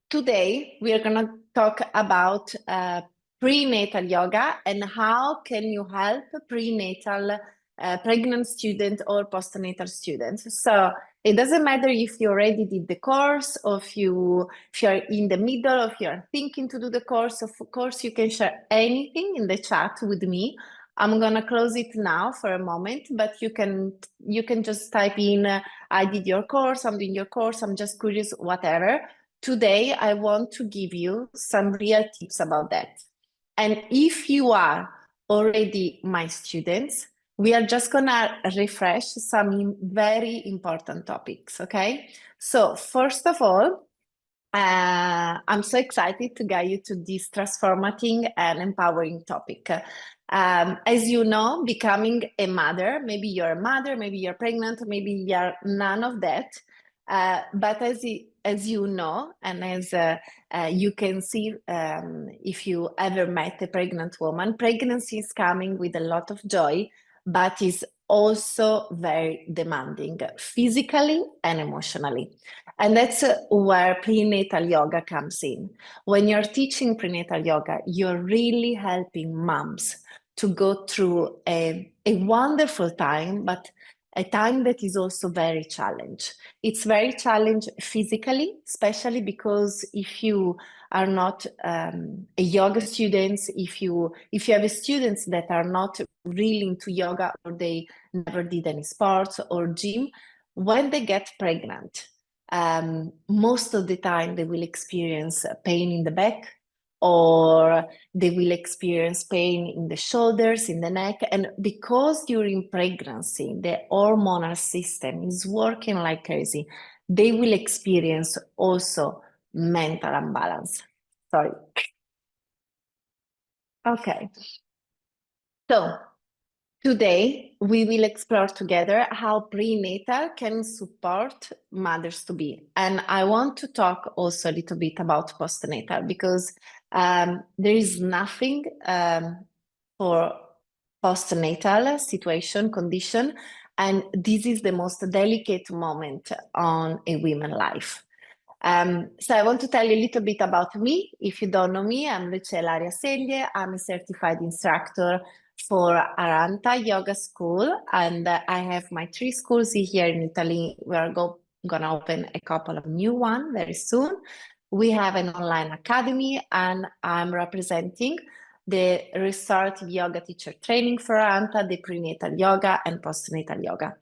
Today we are going to talk about prenatal yoga and how can you help prenatal pregnant student or postnatal students. So it doesn't matter if you already did the course or if you're in the middle, or if you're thinking to do the course. Of course, you can share anything in the chat with me. I'm gonna close it now for a moment, but you can just type in I did your course, I'm doing your course, I'm just curious, whatever. Today, I want to give you some real tips about that. And if you are already my students, we are just gonna refresh some very important topics, okay? So first of all, I'm so excited to guide you to this transformating and empowering topic. As you know, becoming a mother, maybe you're a mother, maybe you're pregnant, maybe you're none of that. But as you know, and as you can see, if you ever met a pregnant woman, pregnancy is coming with a lot of joy, but is also very demanding physically and emotionally. And that's where prenatal yoga comes in. When you're teaching prenatal yoga, you're really helping moms to go through a wonderful time, but a time that is also very challenging. It's very challenging physically, especially because if you are not a yoga student, if you have students that are not really into yoga or they never did any sports or gym, when they get pregnant, most of the time they will experience pain in the back, or they will experience pain in the shoulders, in the neck. And because during pregnancy, the hormonal system is working like crazy, they will experience also mental imbalance. Sorry. Okay. So today, we will explore together how prenatal can support mothers to be. And I want to talk also a little bit about postnatal because there is nothing for postnatal situation, condition, and this is the most delicate moment on a woman's life. So I want to tell you a little bit about me. If you don't know me, I'm Lucia Seglie. I'm a certified instructor for Arhanta Yoga School, and I have my 3 schools here in Italy. We are gonna open a couple of new ones very soon. We have an online academy, and I'm representing the restorative yoga teacher training for Arhanta, the prenatal yoga and postnatal yoga.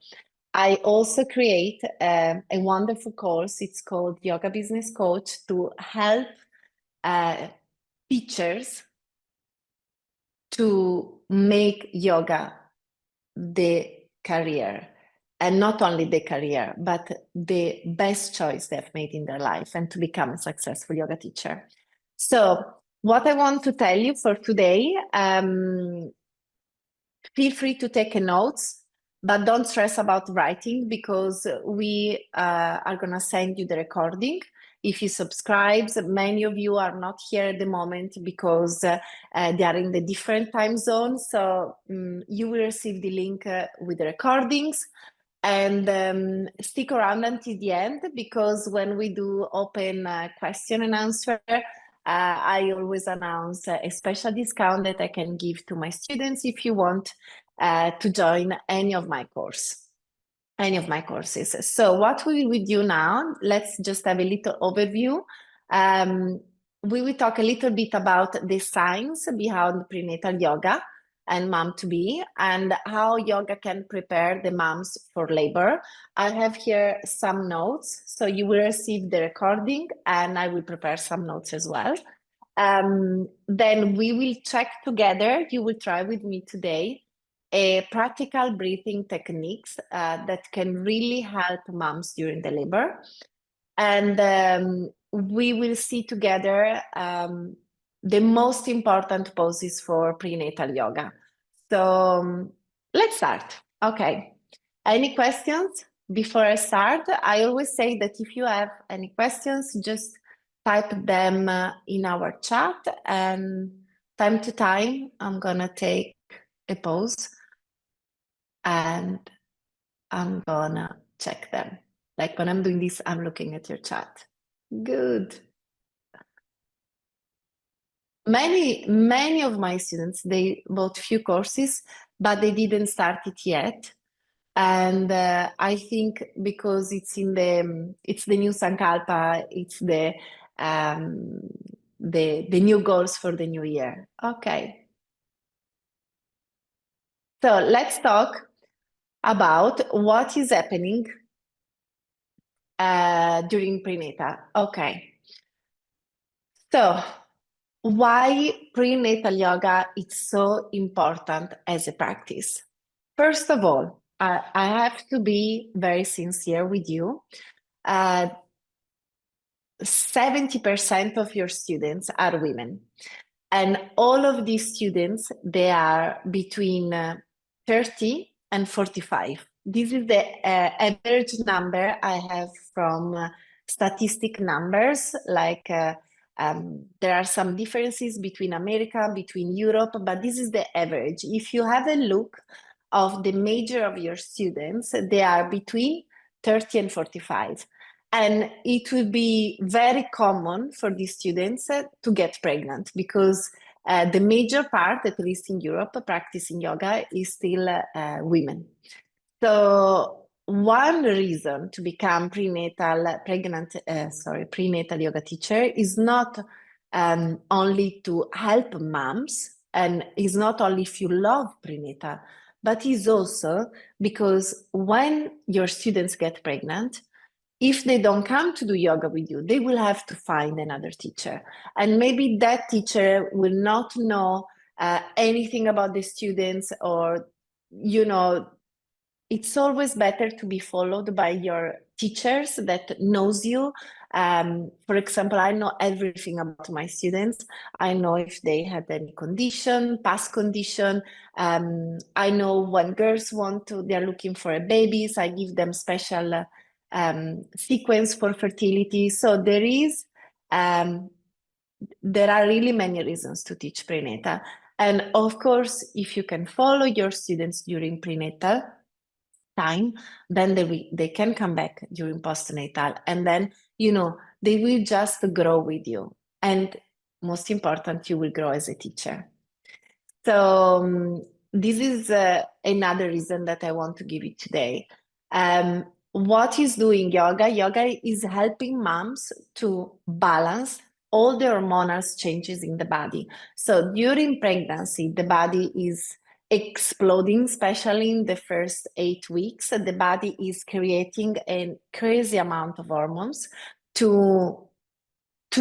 I also create a wonderful course. It's called Yoga Business Coach to help teachers to make yoga the career, and not only the career, but the best choice they've made in their life and to become a successful yoga teacher. So what I want to tell you for today, feel free to take notes, but don't stress about writing because we are going to send you the recording. If you subscribe, many of you are not here at the moment because they are in the different time zones. So you will receive the link with the recordings. And stick around until the end, because when we do open question and answer, I always announce a special discount that I can give to my students if you want to join any of my courses. So what we will do now, let's just have a little overview. We will talk a little bit about the science behind prenatal yoga and mom-to-be, and how yoga can prepare the moms for labor. I have here some notes, so you will receive the recording and I will prepare some notes as well. Then we will check together, you will try with me today, a practical breathing techniques that can really help moms during the labor. And we will see together the most important poses for prenatal yoga. So let's start. Okay. Any questions before I start? I always say that if you have any questions, just type them in our chat, and time to time, I'm gonna take a pause and I'm gonna check them. Like when I'm doing this, I'm looking at your chat. Good. Many of my students, they bought few courses, but they didn't start it yet. And I think because it's the new Sankalpa, it's the new goals for the new year. Okay. So let's talk about what is happening during prenatal. Okay. So why prenatal yoga is so important as a practice? First of all, I have to be very sincere with you. 70% of your students are women. And all of these students, they are between 30 and 45. This is the average number I have from statistic numbers. Like there are some differences between America, between Europe, but this is the average. If you have a look of the major of your students, they are between 30 and 45. And it will be very common for these students to get pregnant because the major part, at least in Europe, practicing yoga is still women. So one reason to become prenatal yoga teacher is not only to help moms, and is not only if you love prenatal, but is also because when your students get pregnant, if they don't come to do yoga with you, they will have to find another teacher. And maybe that teacher will not know anything about the students, or, it's always better to be followed by your teachers that knows you. For example, I know everything about my students. I know if they had any condition, past condition. I know when girls they're looking for a baby, so I give them special sequence for fertility. So there are really many reasons to teach prenatal. And of course, if you can follow your students during prenatal time, then they can come back during postnatal, and then they will just grow with you, and most important, you will grow as a teacher. So this is another reason that I want to give you today. What is doing yoga? Yoga is helping moms to balance all the hormonal changes in the body. So during pregnancy, the body is exploding, especially in the first 8 weeks. The body is creating a crazy amount of hormones to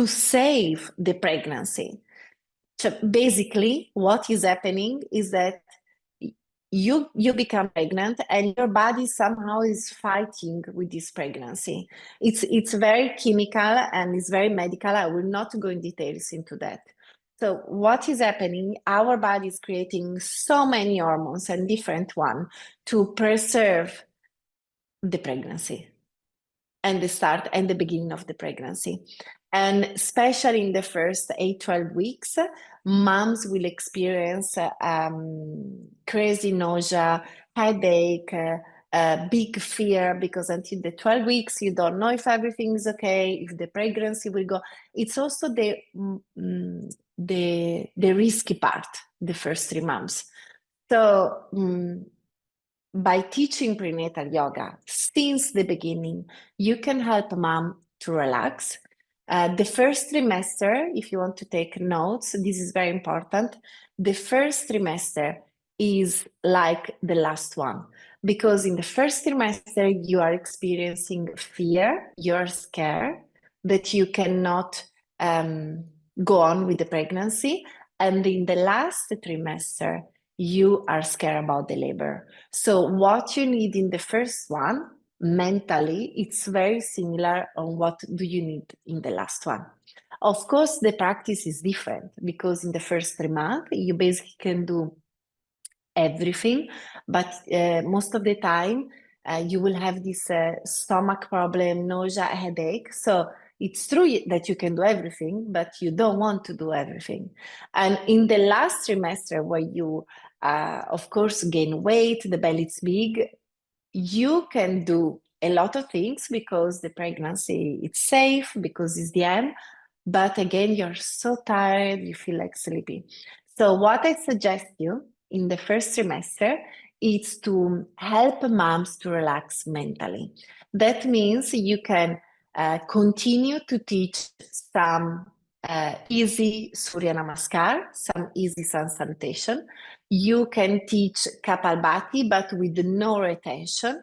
save the pregnancy. So basically, what is happening is that you become pregnant and your body somehow is fighting with this pregnancy. It's very chemical and it's very medical. I will not go in details into that. So what is happening? Our body is creating so many hormones and different ones to preserve the pregnancy and the start and the beginning of the pregnancy. And especially in the first 8-12 weeks, moms will experience crazy nausea, headache, big fear, because until the 12 weeks, you don't know if everything is okay, if the pregnancy will go. It's also the risky part, the first 3 months. So by teaching prenatal yoga since the beginning, you can help mom to relax. The first trimester, if you want to take notes, this is very important. The first trimester is like the last one, because in the first trimester, you are experiencing fear, you're scared that you cannot go on with the pregnancy. And in the last trimester, you are scared about the labor. So what you need in the first one, mentally, it's very similar on what do you need in the last one. Of course, the practice is different because in the first 3 months, you basically can do everything, but most of the time, you will have this stomach problem, nausea, headache. So it's true that you can do everything, but you don't want to do everything. And in the last trimester, where you, of course, gain weight, the belly is big, you can do a lot of things because the pregnancy is safe, because it's the end. but again, you're so tired, you feel like sleepy. So what I suggest you in the first trimester is to help moms to relax mentally. That means you can continue to teach some easy Surya Namaskar, some easy sun salutation. You can teach Capal Bti, but with no retention.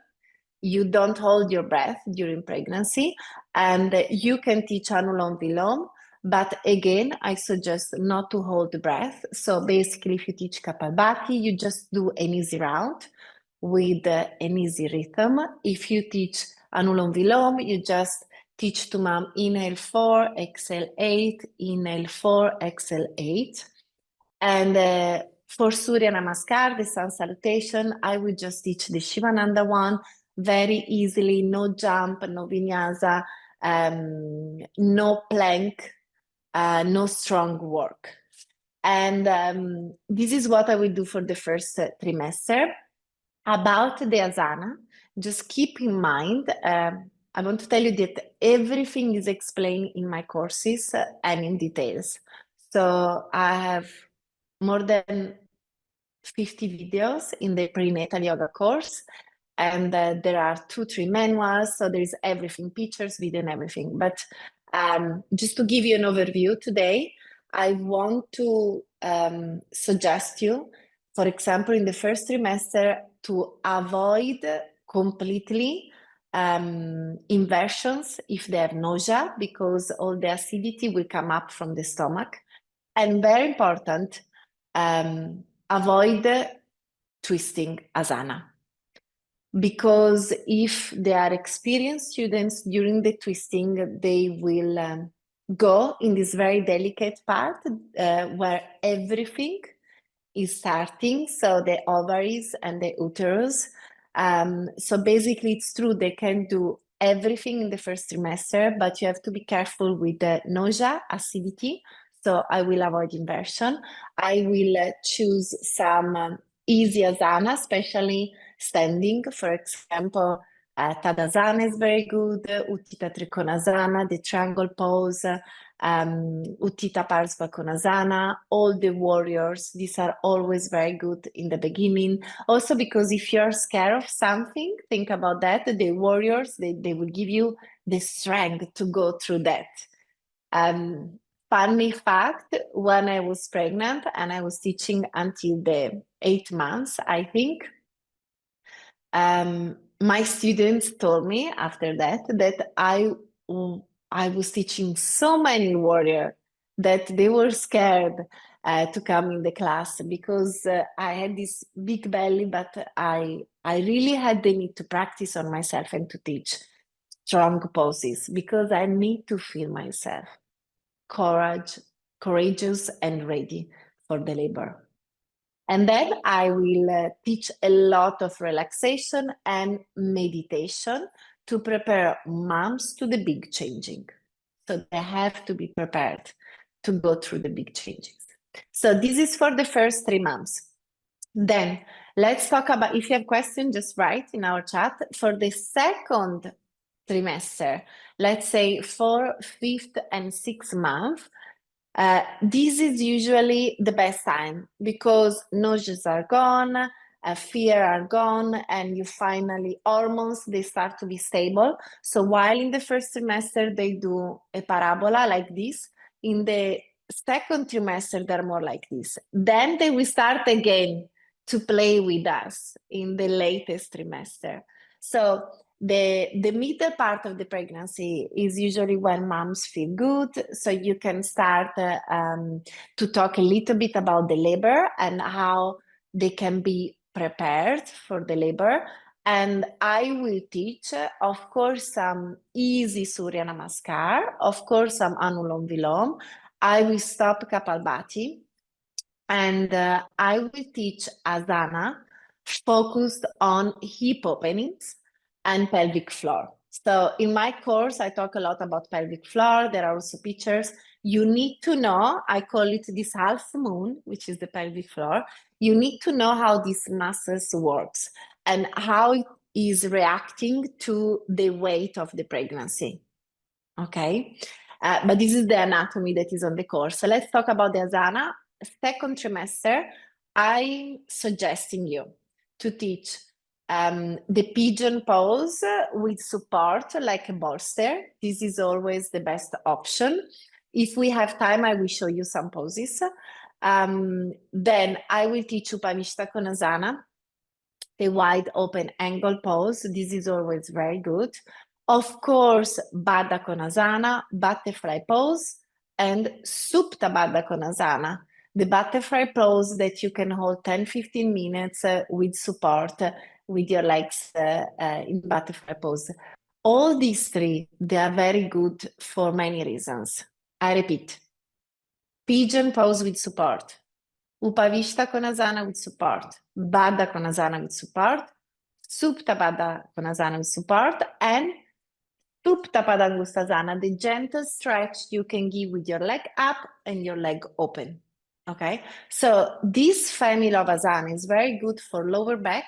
You don't hold your breath during pregnancy, and you can teach Anulom Vilom, but again, I suggest not to hold the breath. So basically, if you teach Capal Bti, you just do an easy round with an easy rhythm. If you teach Anulom Vilom, you just teach to mom, inhale 4, exhale 8, inhale 4, exhale 8. And for Surya Namaskar, the sun salutation, I would just teach the Shivananda one very easily, no jump, no vinyasa, no plank, no strong work. And this is what I will do for the first trimester. About the asana, just keep in mind, I want to tell you that everything is explained in my courses and in details. So I have more than 50 videos in the prenatal yoga course, and there are 2-3 manuals, so there is everything, pictures, video, and everything. But just to give you an overview today, I want to suggest you, for example, in the first trimester, to avoid completely inversions if they have nausea, because all the acidity will come up from the stomach. And very important, avoid twisting asana, because if they are experienced students during the twisting, they will go in this very delicate part where everything is starting, so the ovaries and the uterus. So basically, it's true they can do everything in the first trimester, but you have to be careful with the nausea, acidity. So I will avoid inversion. I will choose some easy asana, especially standing. For example, Tadasana is very good, Utthita Trikonasana, the triangle pose, Utthita Parsvakonasana, all the warriors. These are always very good in the beginning. Also, because if you're scared of something, think about that. The warriors, they will give you the strength to go through that. Funny fact, when I was pregnant and I was teaching until the 8 months, I think, my students told me after that I was teaching so many warriors that they were scared to come in the class, because I had this big belly, but I really had the need to practice on myself and to teach strong poses, because I need to feel myself courageous and ready for the labor. And then I will teach a lot of relaxation and meditation to prepare moms to the big changing. So they have to be prepared to go through the big changes. So this is for the first 3 months. Then let's talk about, if you have questions, just write in our chat. For the second trimester, let's say 4th, 5th, and 6th month, this is usually the best time, because nauseas are gone, fear are gone, and you finally, hormones, they start to be stable. So while in the first trimester they do a parabola like this, in the second trimester they're more like this. Then they will start again to play with us in the latest trimester. So the middle part of the pregnancy is usually when moms feel good. So you can start to talk a little bit about the labor and how they can be prepared for the labor. And I will teach, of course, some easy Surya Namaskar, of course, some Anulom Vilom. I will stop Capal Bti, and I will teach asana focused on hip openings and pelvic floor. So in my course, I talk a lot about pelvic floor. There are also pictures. You need to know, I call it this half moon, which is the pelvic floor. You need to know how this muscles works and how it is reacting to the weight of the pregnancy. Okay. But this is the anatomy that is on the course. So let's talk about the asana. Second trimester, I'm suggesting you to teach the pigeon pose with support, like a bolster. This is always the best option. If we have time, I will show you some poses. Then I will teach Upavishta Konasana, the wide open angle pose. This is always very good. Of course, Baddha Konasana, butterfly pose, and Supta Baddha Konasana, the butterfly pose that you can hold 10-15 minutes with support with your legs in butterfly pose. All these three, they are very good for many reasons. I repeat, pigeon pose with support, Upavishta Konasana with support, Baddha Konasana with support, Supta Baddha Konasana with support, and Supta Padangustasana, the gentle stretch you can give with your leg up and your leg open. Okay, so this family of asana is very good for lower back,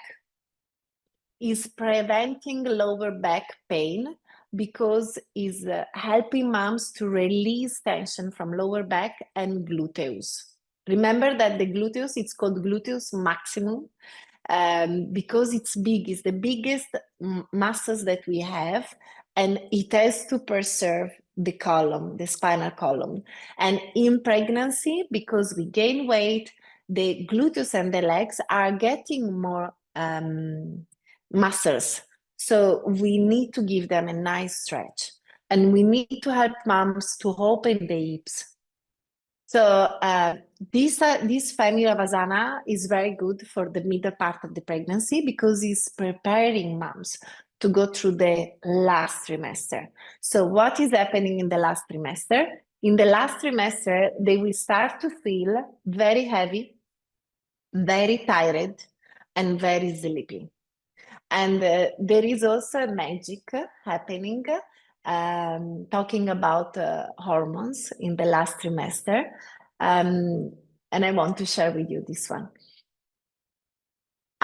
is preventing lower back pain because is helping moms to release tension from lower back and gluteus. Remember that the gluteus, it's called gluteus maximum because it's big, it's the biggest muscles that we have, and it has to preserve the column, the spinal column. And in pregnancy, because we gain weight, the gluteus and the legs are getting more muscles. So we need to give them a nice stretch, and we need to help moms to open the hips. So this family of asana is very good for the middle part of the pregnancy because it's preparing moms to go through the last trimester. So what is happening in the last trimester? In the last trimester, they will start to feel very heavy, very tired, and very sleepy. And there is also a magic happening, talking about hormones in the last trimester. And I want to share with you this one.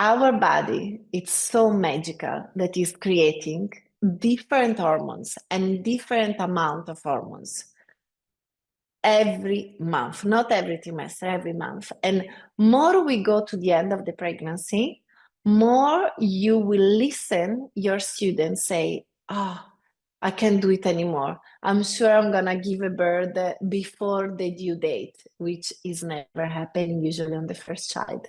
Our body, it's so magical that is creating different hormones and different amount of hormones every month, not every trimester, every month. And more we go to the end of the pregnancy, more you will listen your students say, oh, I can't do it anymore. I'm sure I'm gonna give a birth before the due date, which is never happening usually on the first child.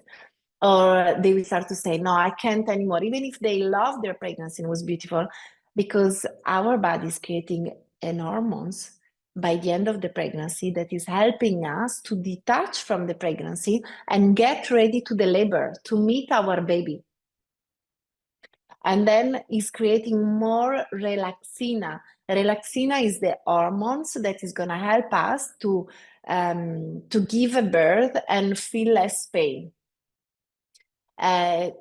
Or they will start to say, no, I can't anymore, even if they love their pregnancy and it was beautiful, because our body is creating an hormones by the end of the pregnancy that is helping us to detach from the pregnancy and get ready to the labor, to meet our baby. And then is creating more relaxina. Relaxina is the hormones that is going to help us to give a birth and feel less pain. The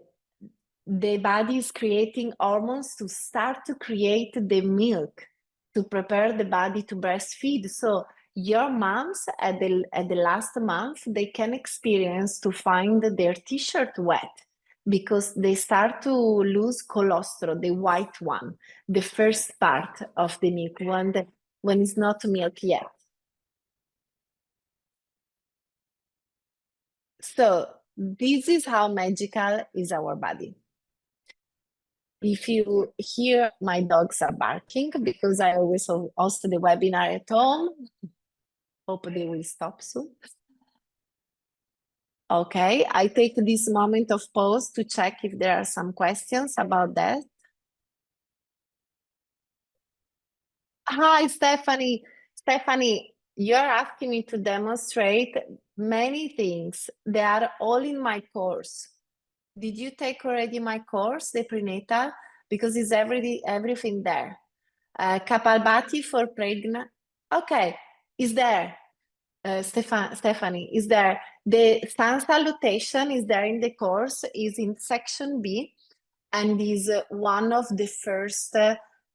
body is creating hormones to start to create the milk, to prepare the body to breastfeed. So your moms at the last month, they can experience to find their t-shirt wet because they start to lose colostrum, the white one, the first part of the milk, when it's not milk yet. So this is how magical is our body. If you hear my dogs are barking because I always host the webinar at home, hope they will stop soon. Okay, I take this moment of pause to check if there are some questions about that. Hi, Stephanie. Stephanie, you're asking me to demonstrate many things. They are all in my course. Did you take already my course, the prenatal? Because it's everything there. Capal Bti for pregnant. Okay, is there. Stephanie, is there. The sun salutation is there in the course, is in section B, and is one of the first,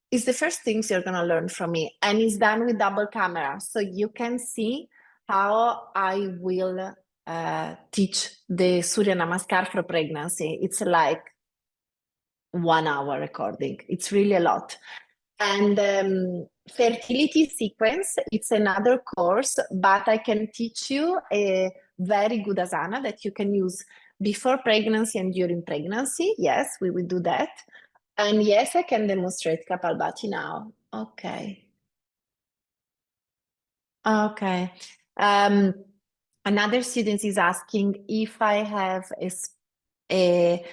is the first things you're going to learn from me, and it's done with double camera. So you can see how I will teach the Surya Namaskar for pregnancy. It's like 1 hour recording. It's really a lot. And fertility sequence, it's another course, but I can teach you a very good asana that you can use before pregnancy and during pregnancy. Yes, we will do that. And yes, I can demonstrate Capal Bti now. Okay. Okay. Another student is asking if I have a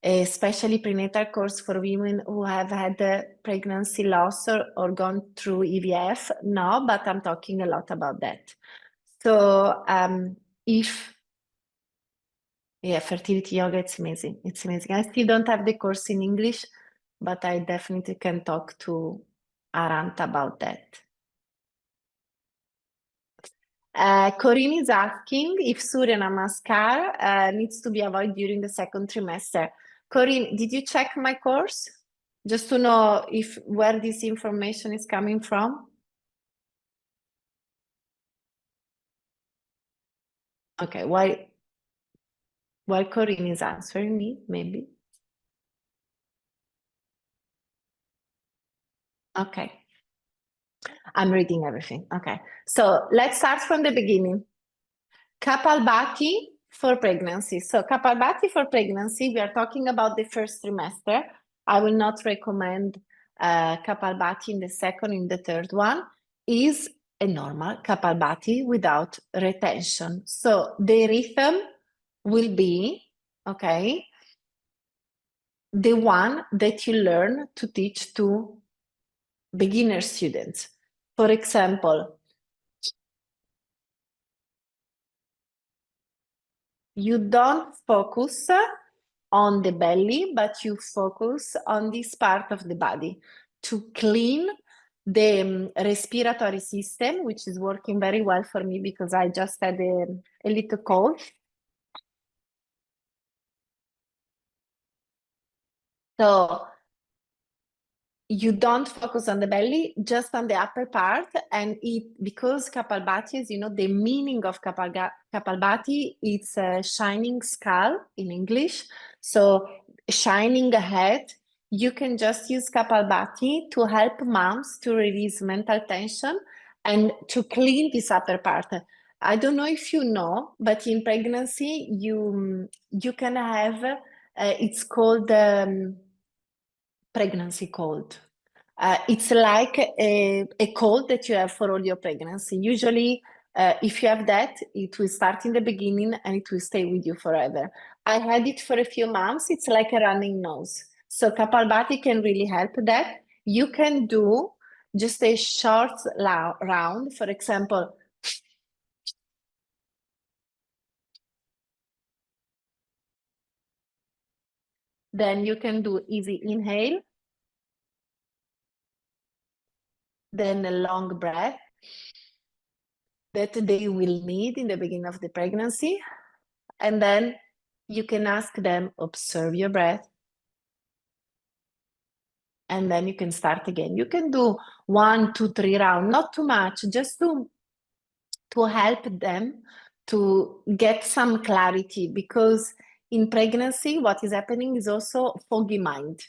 especially prenatal course for women who have had a pregnancy loss or gone through EVF. No, but I'm talking a lot about that. So yeah, fertility yoga, it's amazing. It's amazing. I still don't have the course in English, but I definitely can talk to Arhanta about that. Corinne is asking if Surya Namaskar needs to be avoided during the second trimester. Corinne, did you check my course? Just to know if where this information is coming from? Okay, while Corinne is answering me, maybe. Okay. I'm reading everything. Okay. So let's start from the beginning. Capal Bti for pregnancy. So Capal Bti for pregnancy, we are talking about the first trimester. I will not recommend Capal Bti in the second, in the third one. Is a normal Capal Bti without retention. So the rhythm will be, okay, the one that you learn to teach to beginner students. For example, you don't focus on the belly, but you focus on this part of the body to clean the respiratory system, which is working very well for me because I just had a little cold. So you don't focus on the belly, just on the upper part. And because Capal Bti, as you know, the meaning of Capal Bti, it's a shining skull in English. So shining head, you can just use Capal Bti to help moms to release mental tension and to clean this upper part. I don't know if you know, but in pregnancy, you can have, it's called pregnancy cold. It's like a cold that you have for all your pregnancy. Usually, if you have that, it will start in the beginning and it will stay with you forever. I had it for a few months. It's like a running nose. So Capal Bti can really help that. You can do just a short round, for example. Then you can do easy inhale, then a long breath that they will need in the beginning of the pregnancy. And then you can ask them, observe your breath. And then you can start again. You can do 1, 2, 3 rounds, not too much, just to help them to get some clarity, because in pregnancy, what is happening is also foggy mind.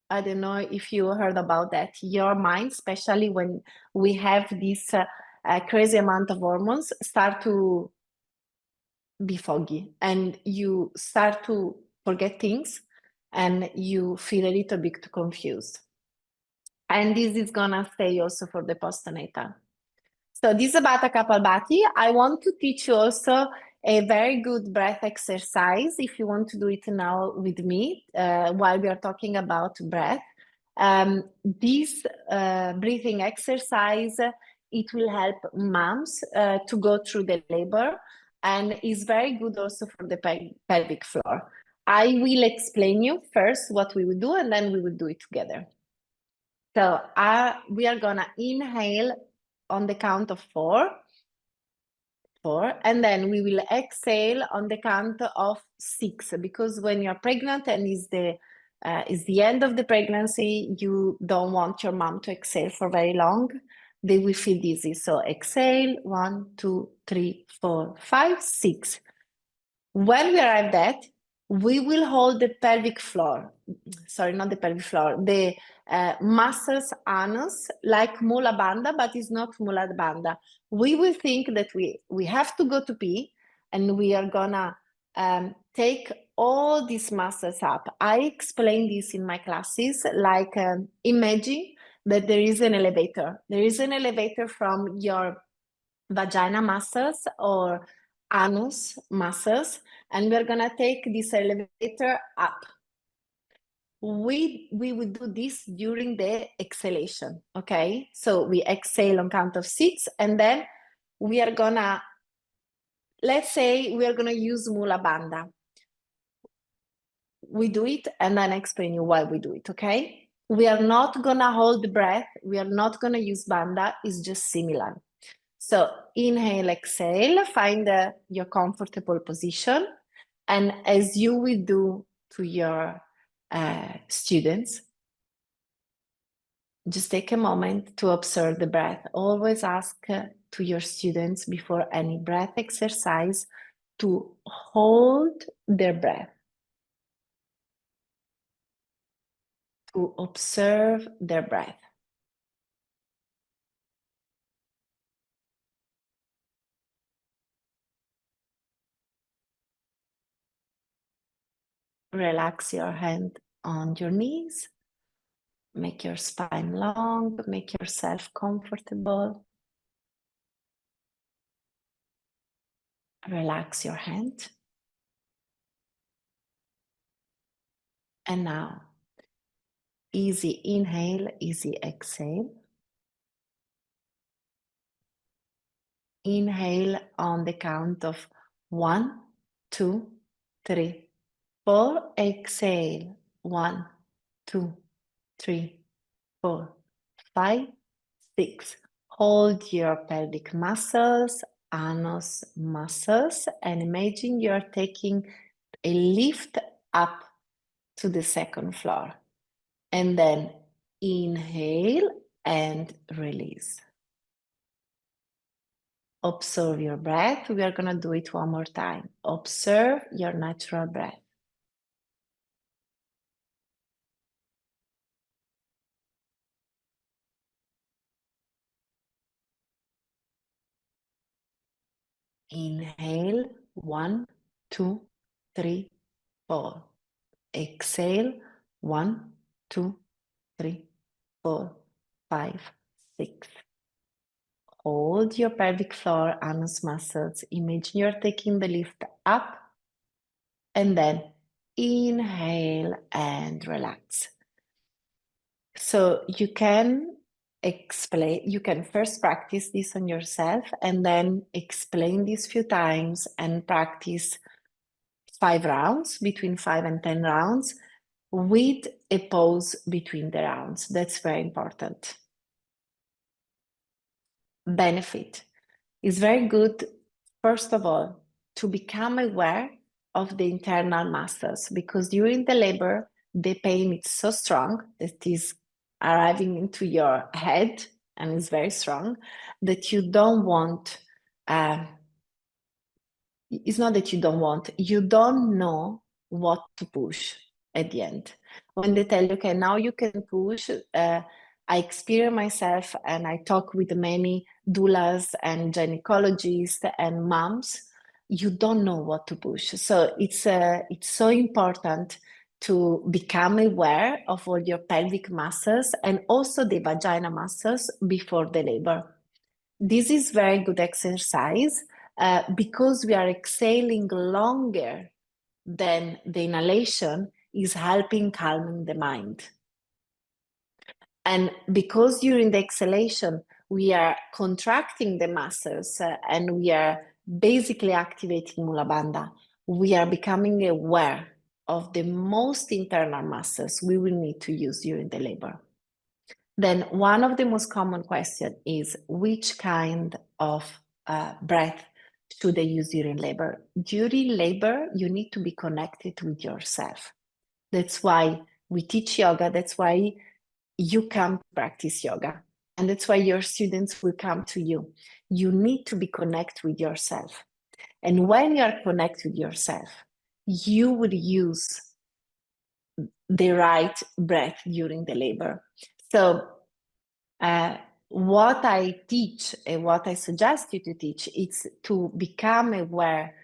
I don't know if you heard about that. Your mind, especially when we have this crazy amount of hormones, start to be foggy and you start to forget things and you feel a little bit confused. And this is gonna stay also for the postnatal. So this is about a Capal Bti. I want to teach you also a very good breath exercise if you want to do it now with me while we are talking about breath. This breathing exercise, it will help moms to go through the labor and is very good also for the pelvic floor. I will explain you first what we will do and then we will do it together. So we are gonna inhale on the count of 4, and then we will exhale on the count of 6, because when you're pregnant and is the end of the pregnancy, you don't want your mom to exhale for very long. They will feel dizzy. So exhale, 1, 2, 3, 4, 5, 6. When we arrive at that, we will hold the pelvic floor, sorry, not the pelvic floor, the muscles anus like mula bandha, but it's not mula bandha. We will think that we have to go to pee, and we are gonna take all these muscles up. I explain this in my classes, like imagine that there is an elevator. There is an elevator from your vagina muscles or anus muscles, and we're gonna take this elevator up. We will do this during the exhalation, okay? So we exhale on count of 6, and then we are gonna, let's say we are gonna use Mula Bandha. We do it, and then I explain you why we do it, okay? We are not gonna hold the breath. We are not gonna use Bandha. It's just similar. So inhale, exhale, find your comfortable position. And as you will do to your students, just take a moment to observe the breath. Always ask to your students before any breath exercise to hold their breath, to observe their breath. Relax your hand on your knees. Make your spine long, make yourself comfortable. Relax your hand. And now, easy inhale, easy exhale. Inhale on the count of 1, 2, 3, 4. Exhale. 1, 2, 3, 4, 5, 6. Hold your pelvic muscles, anus muscles, and imagine you're taking a lift up to the second floor. And then inhale and release. Observe your breath. We are going to do it one more time. Observe your natural breath. Inhale, 1, 2, 3, 4. Exhale, 1, 2, 3, 4, 5, 6. Hold your pelvic floor, anus muscles. Imagine you're taking the lift up, and then inhale and relax. So you can first practice this on yourself, and then explain this few times and practice 5 rounds, between 5 and 10 rounds, with a pause between the rounds. That's very important. Benefit is very good, first of all, to become aware of the internal muscles, because during the labor, the pain is so strong that is arriving into your head and is very strong that you don't want, it's not that you don't want, you don't know what to push at the end. When they tell you, okay, now you can push, I experience myself and I talk with many doulas and gynecologists and moms, you don't know what to push. So it's so important to become aware of all your pelvic muscles and also the vagina muscles before the labor. This is very good exercise because we are exhaling longer than the inhalation is helping calming the mind. And because during the exhalation, we are contracting the muscles and we are basically activating Mula Bandha, we are becoming aware of the most internal muscles we will need to use during the labor. Then one of the most common questions is, which kind of breath should I use during labor? During labor, you need to be connected with yourself. That's why we teach yoga. That's why you come to practice yoga. And that's why your students will come to you. You need to be connected with yourself. And when you are connected with yourself, you would use the right breath during the labor. So what I teach and what I suggest you to teach is to become aware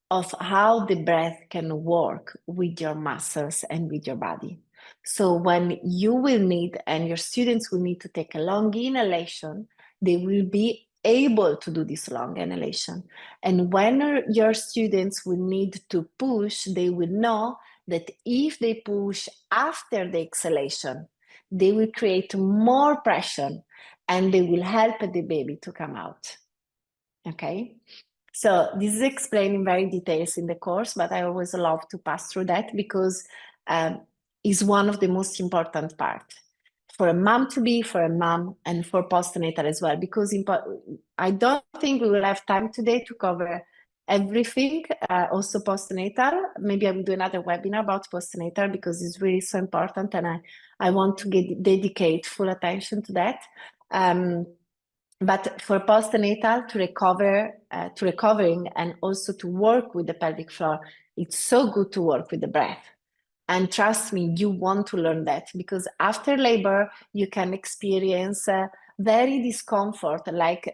of how the breath can work with your muscles and with your body. So when you will need, and your students will need to take a long inhalation, they will be able to do this long inhalation. And when your students will need to push, they will know that if they push after the exhalation, they will create more pressure and they will help the baby to come out. Okay? So this is explained in very details in the course, but I always love to pass through that because it's one of the most important parts for a mom to be, for a mom, and for postnatal as well, because I don't think we will have time today to cover everything, also postnatal. Maybe I will do another webinar about postnatal because it's really so important and I want to dedicate full attention to that. But for postnatal, to recovering and also to work with the pelvic floor, it's so good to work with the breath. And trust me, you want to learn that because after labor, you can experience very discomfort, like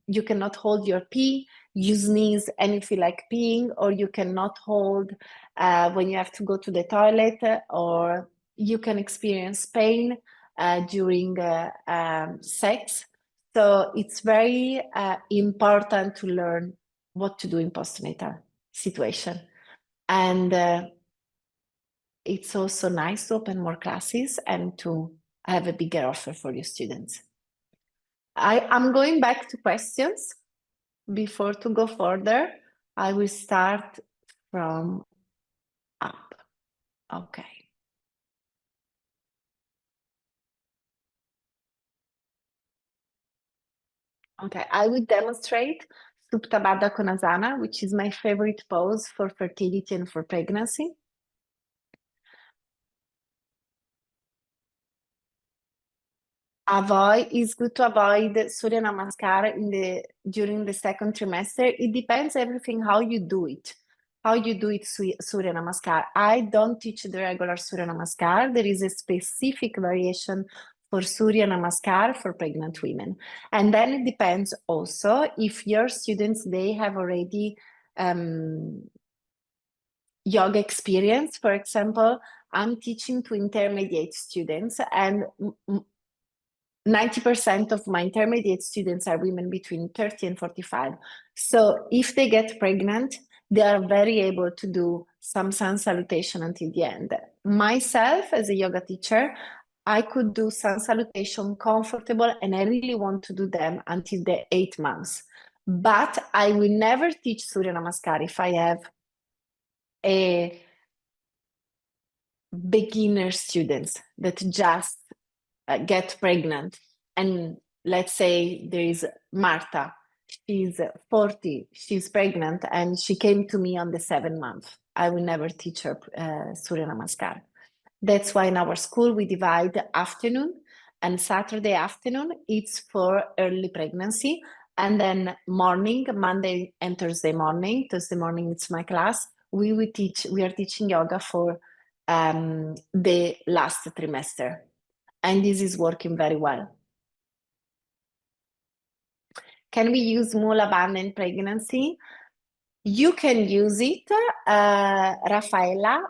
you cannot hold your pee, you sneeze and you feel like peeing, or you cannot hold when you have to go to the toilet, or you can experience pain during sex. So it's very important to learn what to do in postnatal situation. And it's also nice to open more classes and to have a bigger offer for your students. I'm going back to questions. Before to go further, I will start from up. Okay. Okay, I will demonstrate Supta Baddha Konasana, which is my favorite pose for fertility and for pregnancy. It's good to avoid Surya Namaskar during the second trimester. It depends everything how you do it. Surya Namaskar. I don't teach the regular Surya Namaskar. There is a specific variation for Surya Namaskar for pregnant women. And then it depends also if your students, they have already yoga experience. For example, I'm teaching to intermediate students, and 90% of my intermediate students are women between 30 and 45. So if they get pregnant, they are very able to do some sun salutation until the end. Myself, as a yoga teacher, I could do sun salutation comfortable, and I really want to do them until the 8 months. But I will never teach Surya Namaskar if I have a beginner students that just get pregnant. And let's say there is Marta, she's 40, she's pregnant, and she came to me on the 7th month. I will never teach her Surya Namaskar. That's why in our school we divide afternoon, and Saturday afternoon it's for early pregnancy, and then morning, Monday and Thursday morning it's my class. We are teaching yoga for the last trimester, and this is working very well. Can we use Mula Bandha in pregnancy? You can use it. Raffaella,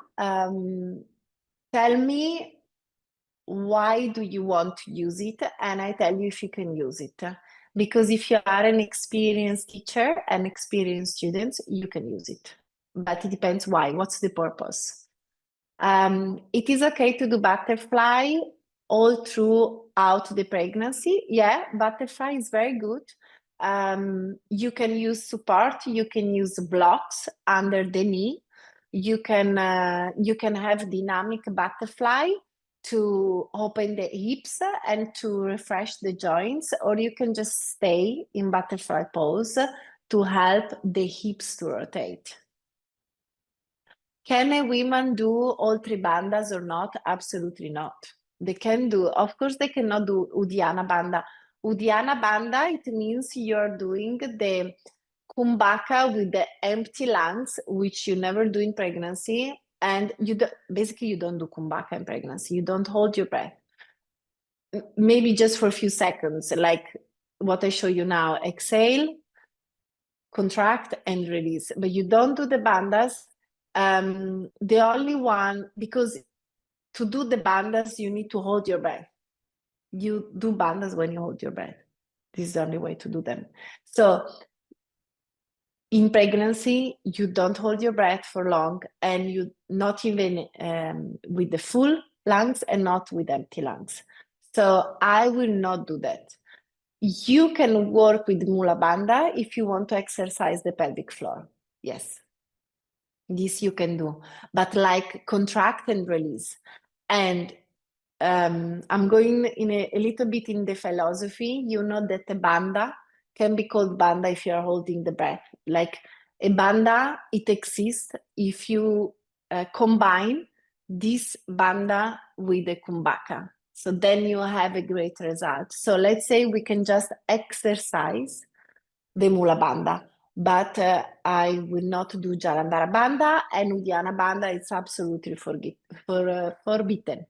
tell me, why do you want to use it? And I tell you if you can use it. Because if you are an experienced teacher and experienced students, you can use it. But it depends why. What's the purpose? It is okay to do butterfly all throughout the pregnancy. Yeah, butterfly is very good. You can use support, you can use blocks under the knee. You can have dynamic butterfly to open the hips and to refresh the joints, or you can just stay in butterfly pose to help the hips to rotate. Can a woman do all 3 bandhas or not? Absolutely not. They can do, of course, they cannot do Uddiyana Bandha. Uddiyana Bandha, it means you're doing the kumbhaka with the empty lungs, which you never do in pregnancy. And basically you don't do kumbhaka in pregnancy. You don't hold your breath. Maybe just for a few seconds, like what I show you now. Exhale, contract, and release. But you don't do the bandhas. The only one, because to do the bandhas, you need to hold your breath. You do bandhas when you hold your breath. This is the only way to do them. So in pregnancy, you don't hold your breath for long, and you not even with the full lungs and not with empty lungs. So I will not do that. You can work with Mula Bandha if you want to exercise the pelvic floor. Yes, this you can do, but like contract and release. And I'm going in a little bit in the philosophy. You know that the bandha can be called bandha if you're holding the breath. Like a bandha, it exists if you combine this bandha with the kumbhaka. So then you have a great result. So let's say we can just exercise the Mula Bandha, but I will not do Jalandhara Bandha, and Uddiyana Bandha is absolutely forbidden.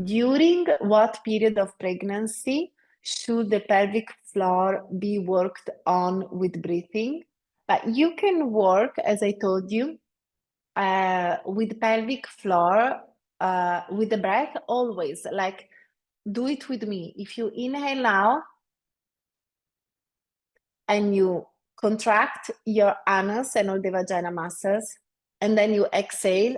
During what period of pregnancy should the pelvic floor be worked on with breathing? But you can work, as I told you, with pelvic floor with the breath always. Like, do it with me. If you inhale now and you contract your anus and all the vagina muscles, and then you exhale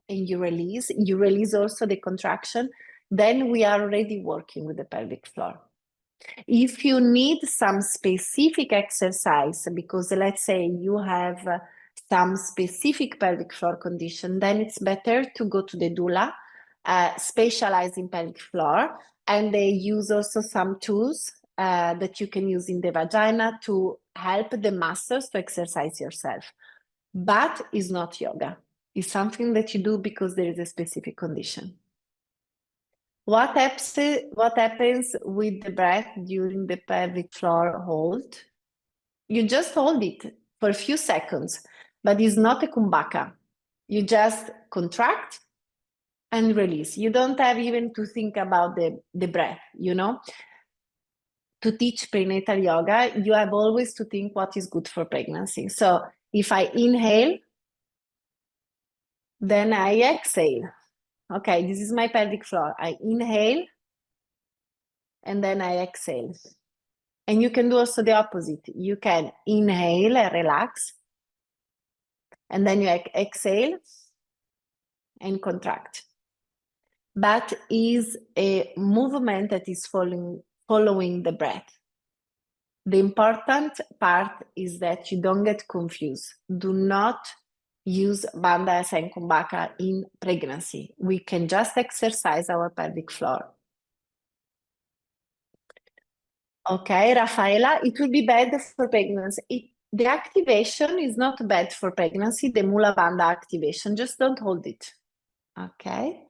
and you release also the contraction, then we are already working with the pelvic floor. If you need some specific exercise, because let's say you have some specific pelvic floor condition, then it's better to go to the doula, specialize in pelvic floor, and they use also some tools that you can use in the vagina to help the muscles to exercise yourself. But it's not yoga. It's something that you do because there is a specific condition. What happens with the breath during the pelvic floor hold? You just hold it for a few seconds, but it's not a kumbhaka. You just contract and release. You don't have even to think about the breath, you know? To teach prenatal yoga, you have always to think what is good for pregnancy. So if I inhale, then I exhale. Okay, this is my pelvic floor. I inhale, and then I exhale. And you can do also the opposite. You can inhale and relax, and then you exhale and contract. But is a movement that is following the breath. The important part is that you don't get confused. Do not use bandhas and kumbhaka in pregnancy. We can just exercise our pelvic floor. Okay, Raffaella, it will be bad for pregnancy. The activation is not bad for pregnancy, the Mula Bandha activation, just don't hold it. Okay.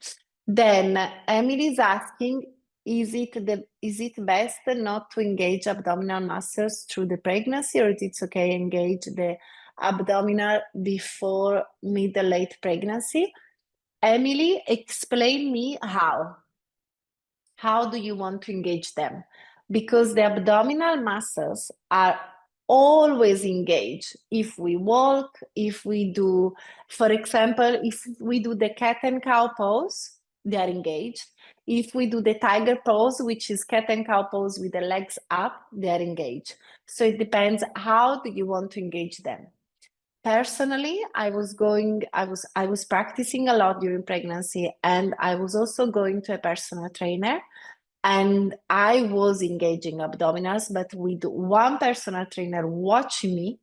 Then Emily is asking, is it best not to engage abdominal muscles through the pregnancy, or is it okay engage the abdominal before mid-late pregnancy? Emily, explain me how. How do you want to engage them? Because the abdominal muscles are always engaged. If we walk, if we do, for example, if we do the cat and cow pose, they are engaged. If we do the tiger pose, which is cat and cow pose with the legs up, they are engaged. So it depends, how do you want to engage them? Personally, I was practicing a lot during pregnancy, and I was also going to a personal trainer, and I was engaging abdominals, but with one personal trainer watching me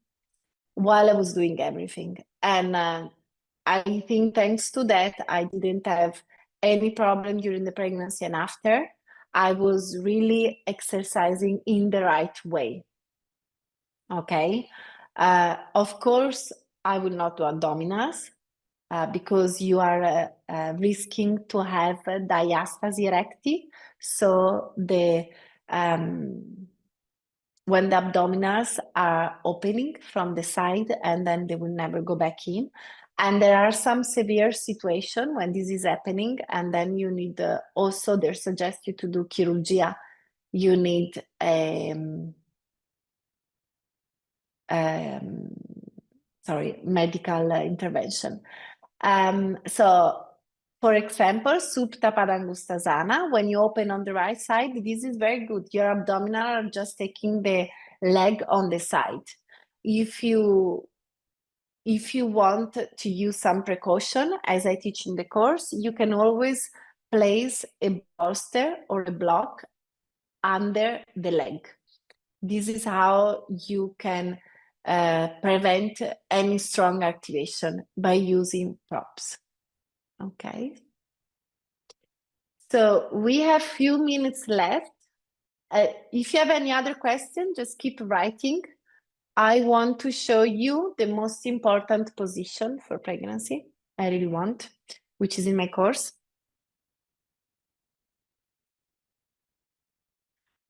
while I was doing everything. And I think thanks to that, I didn't have any problem during the pregnancy and after. I was really exercising in the right way. Okay. Of course, I will not do abdominals because you are risking to have diastase recti. So the when the abdominals are opening from the side and then they will never go back in. And there are some severe situations when this is happening, and then you need also, they suggest you to do chirurgia. You need medical intervention. So, for example, Supta Padangustasana, when you open on the right side, this is very good. Your abdominal are just taking the leg on the side. If you want to use some precaution, as I teach in the course, you can always place a bolster or a block under the leg. This is how you can prevent any strong activation by using props. Okay. So we have few minutes left. If you have any other question, just keep writing. I want to show you the most important position for pregnancy. I really want, which is in my course.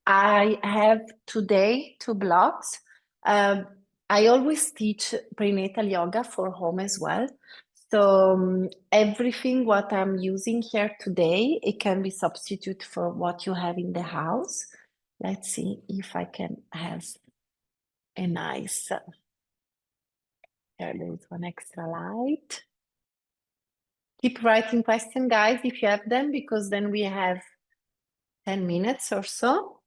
I have today 2 blocks. I always teach prenatal yoga for home as well. So everything what I'm using here today, it can be substitute for what you have in the house. Let's see if I can have a nice, there is one extra light. Keep writing questions, guys, if you have them, because then we have 10 minutes or so.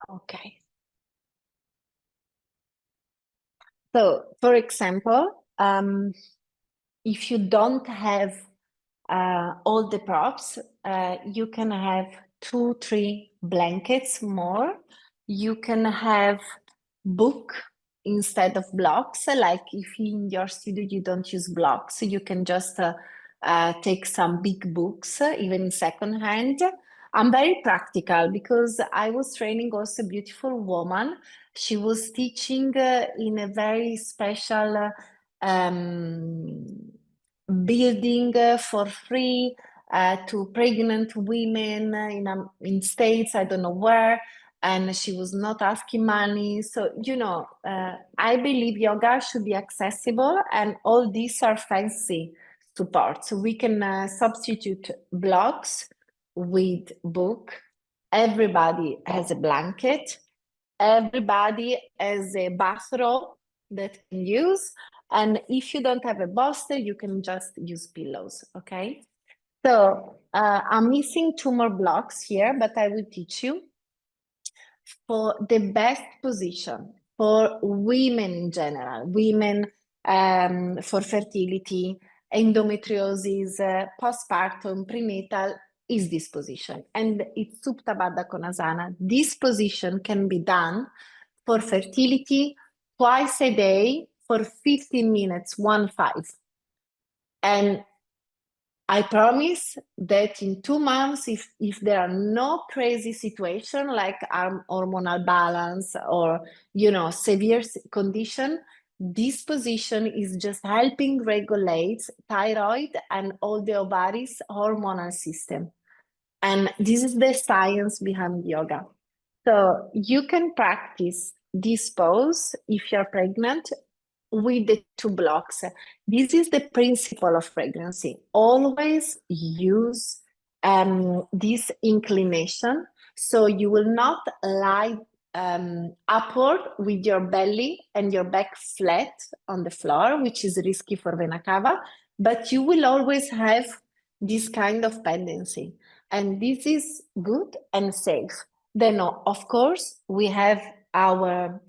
Okay. So, for example, if you don't have all the props, you can have 2, 3 blankets more. You can have book instead of blocks. Like if in your studio you don't use blocks, you can just take some big books, even second hand. I'm very practical because I was training also a beautiful woman. She was teaching in a very special building for free to pregnant women in states, I don't know where, and she was not asking money. So, I believe yoga should be accessible, and all these are fancy support. So we can substitute blocks with book. Everybody has a blanket. Everybody has a bathrobe that can use. And if you don't have a bolster, you can just use pillows, okay? So I'm missing 2 more blocks here, but I will teach you for the best position for women in general, women for fertility, endometriosis, postpartum, prenatal, is this position. And it's Supta Baddha Konasana. This position can be done for fertility twice a day for 15 minutes, 1-5. And I promise that in 2 months, if there are no crazy situation like hormonal balance or, severe condition, this position is just helping regulate thyroid and all the ovaries hormonal system. And this is the science behind yoga. So you can practice this pose if you're pregnant with the 2 blocks. This is the principle of pregnancy. Always use this inclination. So you will not lie upward with your belly and your back flat on the floor, which is risky for vena cava, but you will always have this kind of pendency. And this is good and safe. Then, of course, we have our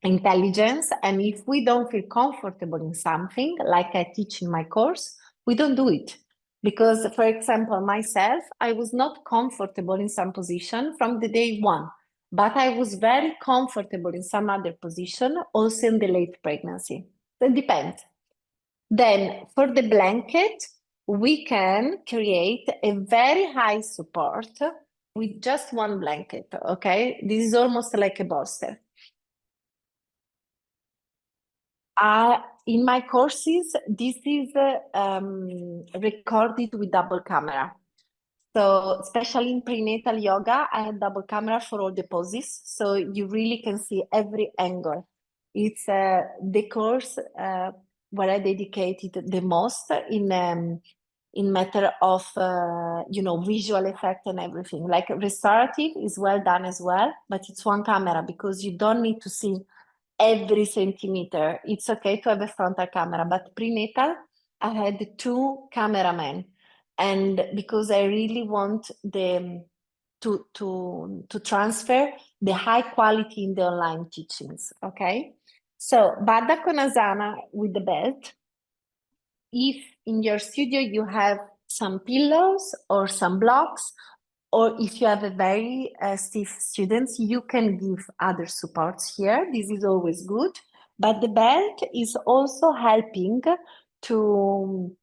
intelligence, and if we don't feel comfortable in something, like I teach in my course, we don't do it. Because, for example, myself, I was not comfortable in some position from the day 1, but I was very comfortable in some other position, also in the late pregnancy. So it depends. Then for the blanket, we can create a very high support with just 1 blanket, okay? This is almost like a bolster. In my courses, this is recorded with double camera. So especially in prenatal yoga, I have double camera for all the poses, so you really can see every angle. It's the course where I dedicated the most in matter of visual effect and everything. Like restorative is well done as well, but it's one camera because you don't need to see every centimeter. It's okay to have a frontal camera, but prenatal, I had two cameramen, and because I really want them to transfer the high quality in the online teachings. Okay, so Baddha Konasana with the belt. If in your studio you have some pillows or some blocks, or if you have a very stiff students, you can give other supports here. This is always good, but the belt is also helping to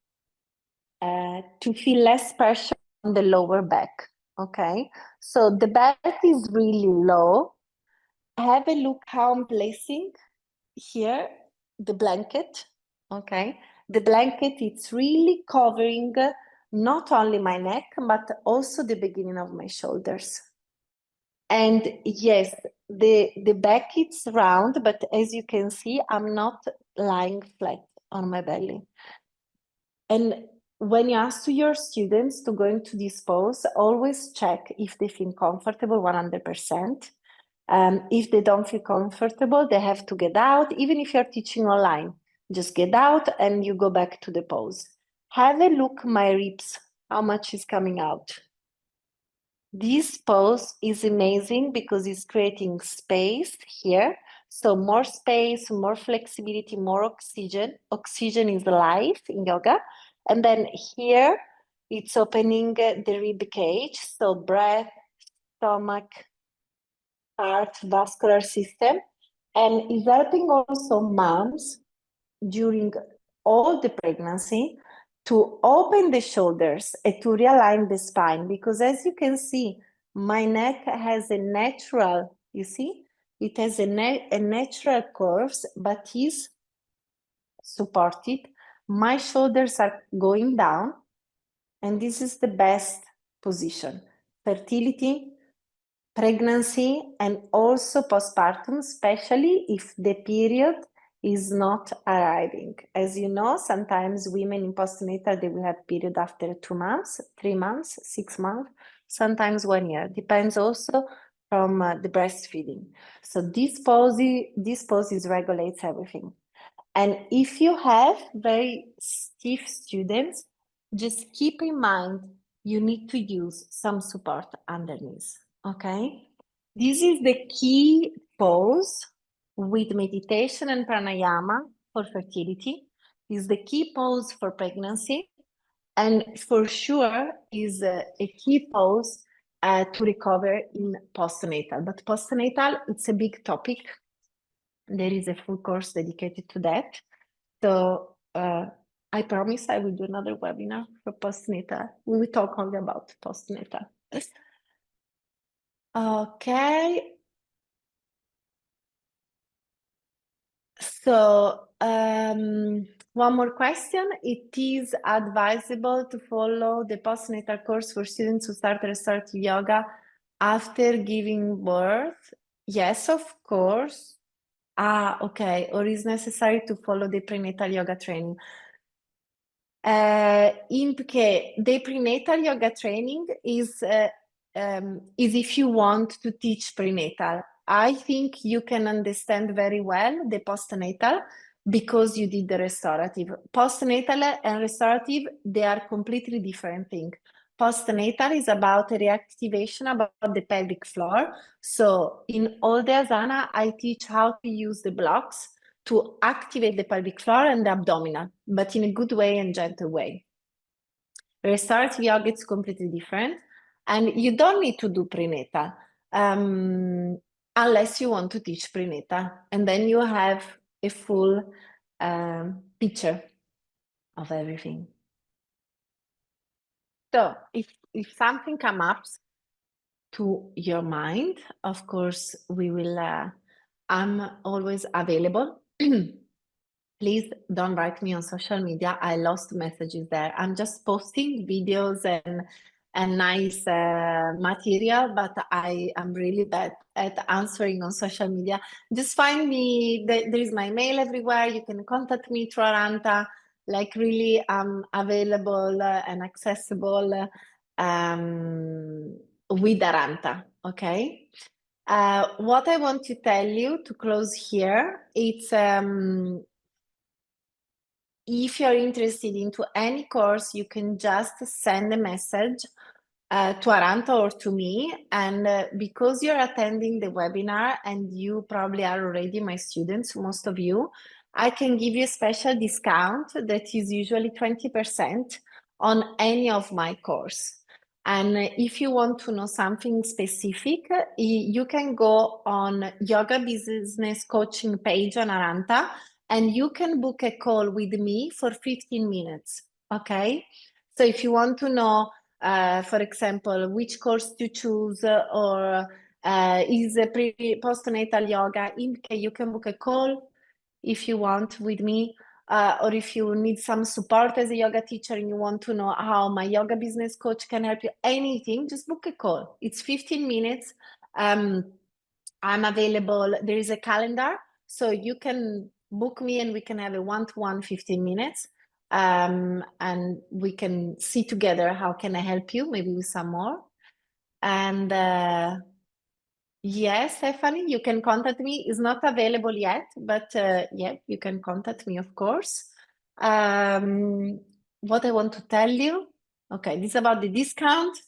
feel less pressure on the lower back. Okay, so the belt is really low. Have a look how I'm placing here the blanket. Okay, the blanket, it's really covering not only my neck but also the beginning of my shoulders. And yes, the back is round, but as you can see, I'm not lying flat on my belly. And when you ask to your students to go into this pose, always check if they feel comfortable 100%. If they don't feel comfortable, they have to get out. Even if you're teaching online, just get out and you go back to the pose. Have a look my ribs, how much is coming out. This pose is amazing because it's creating space here. So more space, more flexibility, more oxygen. Oxygen is life in yoga. And then here, it's opening the rib cage. So breath, stomach, heart, vascular system. And is helping also moms during all the pregnancy to open the shoulders and to realign the spine, because as you can see, my neck has a natural, you see, it has a natural curves, but is supported. My shoulders are going down, and this is the best position. Fertility, pregnancy, and also postpartum, especially if the period is not arriving. As you know, sometimes women in postnatal, they will have period after 2 months, 3 months, 6 months, sometimes 1 year. Depends also from the breastfeeding. So this pose regulates everything. And if you have very stiff students, just keep in mind you need to use some support underneath. Okay, this is the key pose with meditation and pranayama for fertility. Is the key pose for pregnancy, and for sure is a key pose to recover in postnatal. But postnatal, it's a big topic. There is a full course dedicated to that. So I promise I will do another webinar for postnatal. We will talk only about postnatal. Okay. So one more question. It is advisable to follow the postnatal course for students who start restorative yoga after giving birth? Yes, of course. Okay. Or is necessary to follow the prenatal yoga training? Perché the prenatal yoga training is if you want to teach prenatal. I think you can understand very well the postnatal because you did the restorative. Postnatal and restorative, they are completely different things. Postnatal is about a reactivation about the pelvic floor. So in all the asana, I teach how to use the blocks to activate the pelvic floor and the abdominal, but in a good way and gentle way. Restorative yoga is completely different, and you don't need to do prenatal unless you want to teach prenatal, and then you have a full picture of everything. So if something comes up to your mind, of course, we will, I'm always available. please don't write me on social media. I lost messages there. I'm just posting videos and nice material, but I am really bad at answering on social media. Just find me, there is my mail everywhere. You can contact me through Arhanta. Like really, I'm available and accessible with Arhanta, okay? What I want to tell you to close here, it's if you're interested into any course, you can just send a message to Arhanta or to me. And because you're attending the webinar and you probably are already my students, most of you, I can give you a special discount that is usually 20% on any of my course. And if you want to know something specific, you can go on Yoga Business Coaching page on Arhanta and you can book a call with me for 15 minutes, okay? So if you want to know, for example, which course to choose or is a postnatal yoga, you can book a call if you want with me. Or if you need some support as a yoga teacher and you want to know how my yoga business coach can help you, anything, just book a call. It's 15 minutes. I'm available. There is a calendar, so you can book me and we can have a one-to-one 15 minutes. And we can see together how can I help you, maybe with some more. And yes, Stephanie, you can contact me. It's not available yet, but yeah, you can contact me, of course. What I want to tell you, okay, this is about the discount.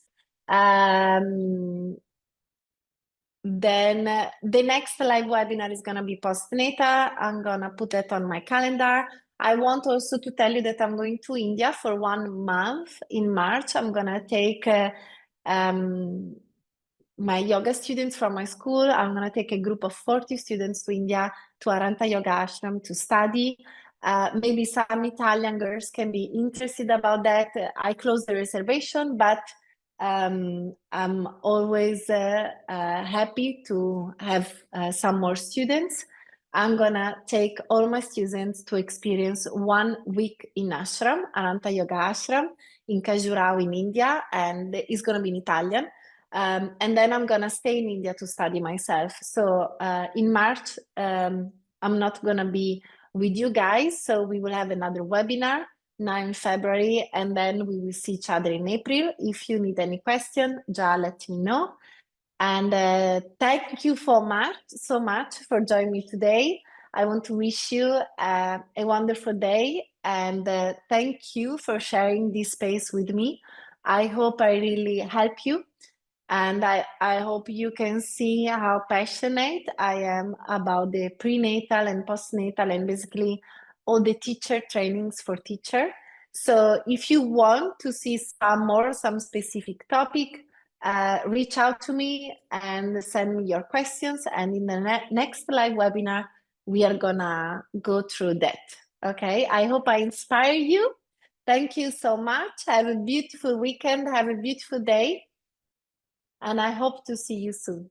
Then the next live webinar is going to be postnatal. I'm going to put that on my calendar. I want also to tell you that I'm going to India for 1 month in March. I'm going to take my yoga students from my school. I'm going to take a group of 40 students to India, to Arhanta Yoga Ashram to study. Maybe some Italian girls can be interested about that. I closed the reservation, but I'm always happy to have some more students. I'm gonna take all my students to experience 1 week in ashram, Arhanta Yoga Ashram in Khajuraho in India, and it's gonna be in Italian. And then I'm gonna stay in India to study myself. So in March, I'm not gonna be with you guys, so we will have another webinar now in February, and then we will see each other in April. If you need any question, just let me know. And thank you so much for joining me today. I want to wish you a wonderful day, and thank you for sharing this space with me. I hope I really help you. And I hope you can see how passionate I am about the prenatal and postnatal and basically all the teacher trainings for teacher. So if you want to see some specific topic, reach out to me and send me your questions. And in the next live webinar, we are gonna go through that. Okay, I hope I inspire you. Thank you so much. Have a beautiful weekend. Have a beautiful day. And I hope to see you soon.